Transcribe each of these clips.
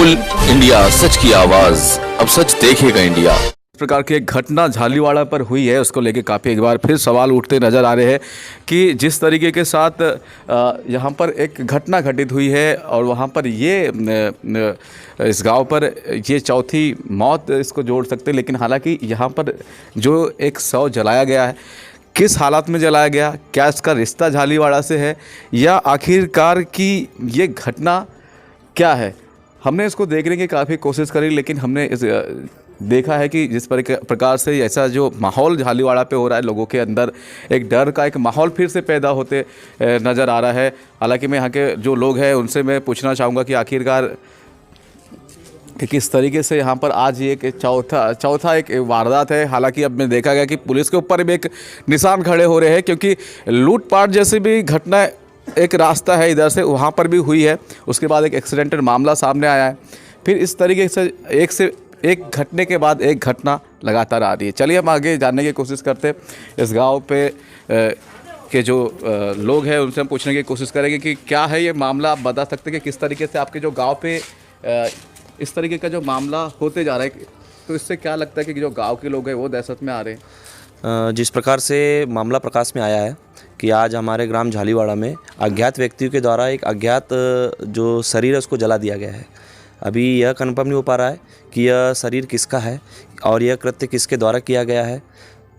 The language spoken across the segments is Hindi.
बोल इंडिया, सच की आवाज, अब सच देखेगा इंडिया। इस प्रकार की एक घटना झालीवाड़ा पर हुई है, उसको लेके काफ़ी एक बार फिर सवाल उठते नज़र आ रहे हैं कि जिस तरीके के साथ यहाँ पर एक घटना घटित हुई है और वहाँ पर इस गांव पर ये चौथी मौत इसको जोड़ सकते हैं। लेकिन हालांकि यहाँ पर जो एक शव जलाया गया है, किस हालात में जलाया गया, क्या इसका रिश्ता झालीवाड़ा से है या आखिरकार की ये घटना क्या है, हमने इसको देखने की काफ़ी कोशिश करी। लेकिन हमने देखा है कि जिस प्रकार से ऐसा जो माहौल झालीवाड़ा पे हो रहा है, लोगों के अंदर एक डर का एक माहौल फिर से पैदा होते नज़र आ रहा है। हालांकि मैं यहाँ के जो लोग हैं उनसे मैं पूछना चाहूँगा कि आखिरकार कि किस तरीके से यहाँ पर आज ये एक चौथा एक वारदात है। हालांकि अब में देखा गया कि पुलिस के ऊपर भी एक निशान खड़े हो रहे हैं, क्योंकि लूटपाट जैसी भी घटना एक रास्ता है इधर से वहाँ पर भी हुई है, उसके बाद एक एक्सीडेंटल मामला सामने आया है, फिर इस तरीके से एक घटने के बाद एक घटना लगातार आ रही है। चलिए हम आगे जानने की कोशिश करते हैं। इस गांव पे के जो लोग हैं उनसे हम पूछने की कोशिश करेंगे कि क्या है ये मामला, आप बता सकते हैं कि किस तरीके से आपके जो गांव पे इस तरीके का जो मामला होते जा रहा है, तो इससे क्या लगता है कि जो गांव के लोग हैं वो दहशत में आ रहे हैं? जिस प्रकार से मामला प्रकाश में आया है कि आज हमारे ग्राम झालीवाड़ा में अज्ञात व्यक्तियों के द्वारा एक अज्ञात जो शरीर है उसको जला दिया गया है। अभी यह कन्फर्म नहीं हो पा रहा है कि यह शरीर किसका है और यह कृत्य किसके द्वारा किया गया है।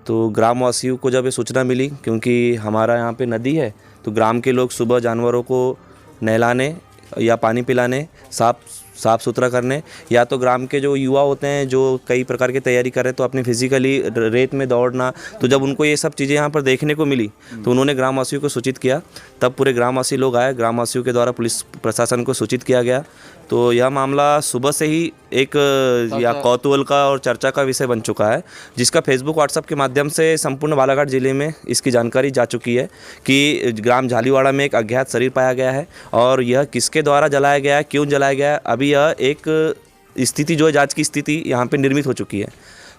तो ग्रामवासियों को जब ये सूचना मिली, क्योंकि हमारा यहाँ पे नदी है, तो ग्राम के लोग सुबह जानवरों को नहलाने या पानी पिलाने, साफ़ सुथरा करने, या तो ग्राम के जो युवा होते हैं जो कई प्रकार की तैयारी कर रहे हैं तो अपनी फिजिकली रेत में दौड़ना, तो जब उनको ये सब चीज़ें यहाँ पर देखने को मिली तो उन्होंने ग्रामवासियों को सूचित किया। तब पूरे ग्रामवासी लोग आए, ग्रामवासियों के द्वारा पुलिस प्रशासन को सूचित किया गया। तो यह मामला सुबह से ही एक या कौतूहल का और चर्चा का विषय बन चुका है, जिसका फेसबुक व्हाट्सएप के माध्यम से संपूर्ण बालाघाट जिले में इसकी जानकारी जा चुकी है कि ग्राम झालीवाड़ा में एक अज्ञात शरीर पाया गया है और यह किसके द्वारा जलाया गया है, क्यों जलाया गया है, अभी यह एक स्थिति जो है जांच की स्थिति यहाँ पे निर्मित हो चुकी है।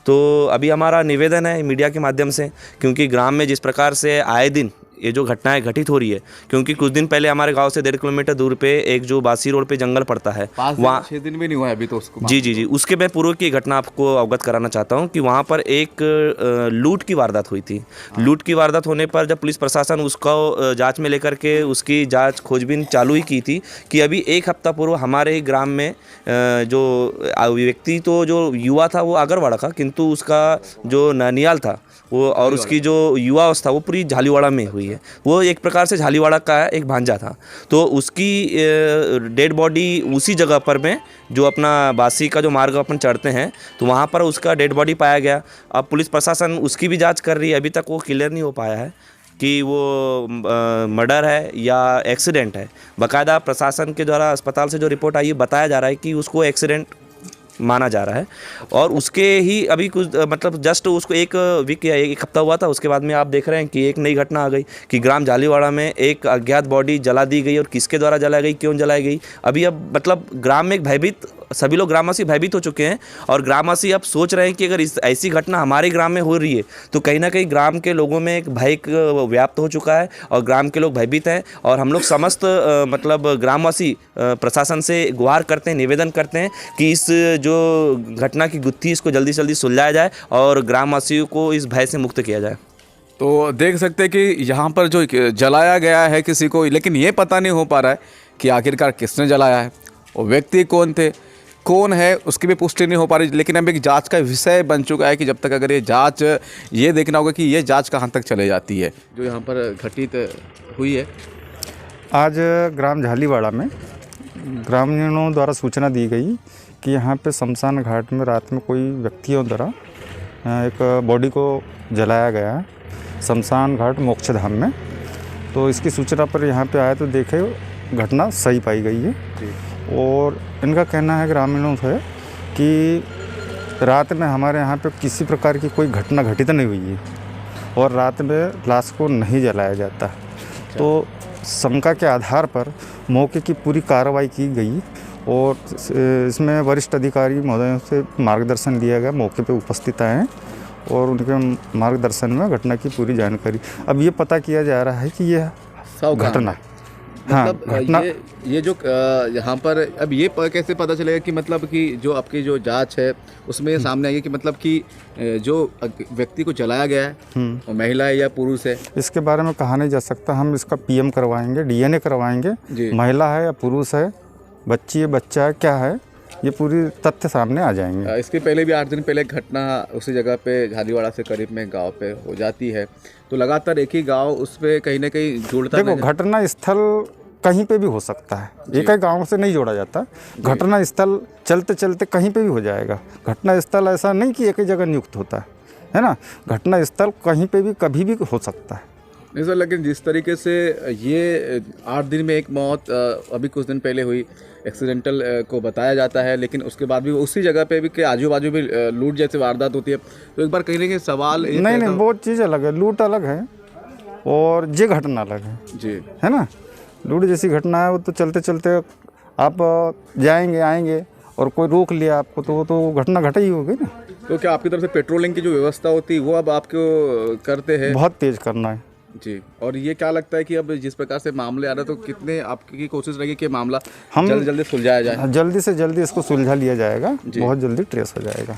तो अभी हमारा निवेदन है मीडिया के माध्यम से, क्योंकि ग्राम में जिस प्रकार से आए दिन ये जो घटनाएं घटित हो रही है, क्योंकि कुछ दिन पहले हमारे गांव से 1.5 किलोमीटर दूर पे एक जो बासी रोड पे जंगल पड़ता है, वहाँ 6 दिन भी नहीं हुआ अभी तो उसको। जी, उसके मैं पूर्व की घटना आपको अवगत कराना चाहता हूँ कि वहाँ पर एक लूट की वारदात हुई थी। लूट की वारदात होने पर जब पुलिस प्रशासन उसको जांच में लेकर के उसकी जांच खोजबीन चालू ही की थी कि अभी 1 हफ्ता पूर्व हमारे ही ग्राम में जो व्यक्ति, तो जो युवा था वो आगरवाड़ा का, किंतु उसका जो ननियाल था वो और उसकी जो युवा अवस्था वो पूरी झालीवाड़ा में हुई है। वो एक प्रकार से झालीवाड़ा का एक भांजा था, तो उसकी डेड बॉडी उसी जगह पर में जो अपना बासी का जो मार्ग अपन चढ़ते हैं तो वहाँ पर उसका डेड बॉडी पाया गया। अब पुलिस प्रशासन उसकी भी जांच कर रही है, अभी तक वो क्लियर नहीं हो पाया है कि वो मर्डर है या एक्सीडेंट है। बाकायदा प्रशासन के द्वारा अस्पताल से जो रिपोर्ट आई है बताया जा रहा है कि उसको एक्सीडेंट माना जा रहा है और उसके ही अभी कुछ मतलब जस्ट उसको 1 वीक या 1 हफ्ता हुआ था। उसके बाद में आप देख रहे हैं कि एक नई घटना आ गई कि ग्राम झालीवाड़ा में एक अज्ञात बॉडी जला दी गई और किसके द्वारा जलाई गई, क्यों जलाई गई। अभी अब मतलब ग्राम में एक भयभीत, सभी लोग ग्रामवासी भयभीत हो चुके हैं और ग्रामवासी अब सोच रहे हैं कि अगर ऐसी घटना हमारे ग्राम में हो रही है तो कहीं ना कहीं ग्राम के लोगों में एक भय व्याप्त हो चुका है और ग्राम के लोग भयभीत हैं। और हम लोग समस्त मतलब ग्रामवासी प्रशासन से गुहार करते हैं, निवेदन करते हैं कि इस जो घटना की गुत्थी इसको जल्दी से जल्दी सुलझाया जाए और ग्रामवासियों को इस भय से मुक्त किया जाए। तो देख सकते हैं कि यहाँ पर जो जलाया गया है किसी को, लेकिन ये पता नहीं हो पा रहा है कि आखिरकार किसने जलाया है, वो व्यक्ति कौन थे, कौन है, उसकी भी पुष्टि नहीं हो पा रही। लेकिन अब एक जांच का विषय बन चुका है कि जब तक अगर ये जांच, ये देखना होगा कि ये जांच कहाँ तक चले जाती है जो यहाँ पर घटित हुई है। आज ग्राम झालीवाड़ा में ग्रामीणों द्वारा सूचना दी गई कि यहाँ पे शमशान घाट में रात में कोई व्यक्तियों द्वारा एक बॉडी को जलाया गया है शमशान घाट मोक्षधाम में। तो इसकी सूचना पर यहाँ पे आए तो देखे घटना सही पाई गई है और इनका कहना है ग्रामीणों से कि रात में हमारे यहाँ पे किसी प्रकार की कोई घटना घटित नहीं हुई है और रात में लाश को नहीं जलाया जाता। तो शंका के आधार पर मौके की पूरी कार्रवाई की गई और इसमें वरिष्ठ अधिकारी महोदयों से मार्गदर्शन दिया गया, मौके पे उपस्थित आए हैं और उनके मार्गदर्शन में घटना की पूरी जानकारी। अब ये पता किया जा रहा है कि यह घटना हाँ, मतलब घटना ये जो यहाँ पर अब ये कैसे पता चलेगा कि मतलब कि जो आपकी जो जांच है उसमें ये सामने आई है कि मतलब कि जो व्यक्ति को जलाया गया है वो महिला है या पुरुष है? इसके बारे में कहा नहीं जा सकता। हम इसका पीएम करवाएंगे, डीएनए करवाएंगे, जी। महिला है या पुरुष है, बच्ची है, बच्चा है, क्या है, ये पूरी तथ्य सामने आ जाएंगे। इसके पहले भी 8 दिन पहले एक घटना उसी जगह पे झालीवाड़ा से करीब में गांव पे हो जाती है, तो लगातार एक ही गांव उस पे कहीं ना कहीं जुड़ता देखो, घटना स्थल कहीं पे भी हो सकता है, एक ही गांव से नहीं जोड़ा जाता। घटना स्थल चलते चलते कहीं पे भी हो जाएगा। घटना स्थल ऐसा नहीं कि एक ही जगह नियुक्त होता है ना। घटना स्थल कहीं पे भी कभी भी हो सकता है। नहीं सर, लेकिन जिस तरीके से ये 8 दिन में एक मौत अभी कुछ दिन पहले हुई, एक्सीडेंटल को बताया जाता है, लेकिन उसके बाद भी उसी जगह पे भी के आजू बाजू भी लूट जैसे वारदात होती है, तो एक बार कहीं ना कहीं सवाल नहीं, वो चीज़ अलग है, लूट अलग है और ये घटना अलग है जी, है ना। लूट जैसी घटना है वो तो चलते चलते आप जाएंगे आएंगे और कोई रोक लिया आपको तो वो तो घटना घटा ही होगी ना। तो क्या आपकी तरफ से पेट्रोलिंग की जो व्यवस्था होती है वो अब आपको करते हैं? बहुत तेज़ करना है जी। और ये क्या लगता है कि अब जिस प्रकार से मामले आ रहे हैं तो कितने आपकी कोशिश रहेगी कि मामला हम जल्दी सुलझाया जाए? जल्दी से जल्दी इसको सुलझा लिया जाएगा, बहुत जल्दी ट्रेस हो जाएगा।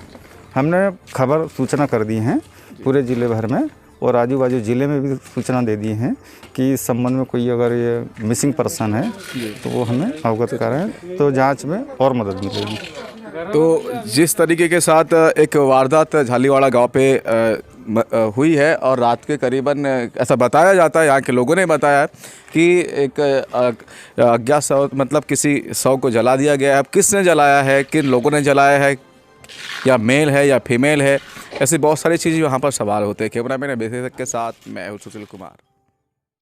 हमने खबर सूचना कर दी हैं पूरे ज़िले भर में और आजू बाजू ज़िले में भी सूचना दे दी हैं कि इस संबंध में कोई अगर ये मिसिंग पर्सन है तो वो हमें अवगत करें तो जांच में और मदद मिलेगी। तो जिस तरीके के साथ एक वारदात झालीवाड़ा गांव पे हुई है और रात के करीबन ऐसा बताया जाता है, यहाँ के लोगों ने बताया कि एक अज्ञात शव मतलब किसी शव को जला दिया गया है। अब किसने जलाया है, किन लोगों ने जलाया है, या मेल है या फीमेल है, ऐसी बहुत सारी चीज़ें यहाँ पर सवाल होते हैं। कैमरामैन अभिषेक के साथ मैं हूं सुशील कुमार।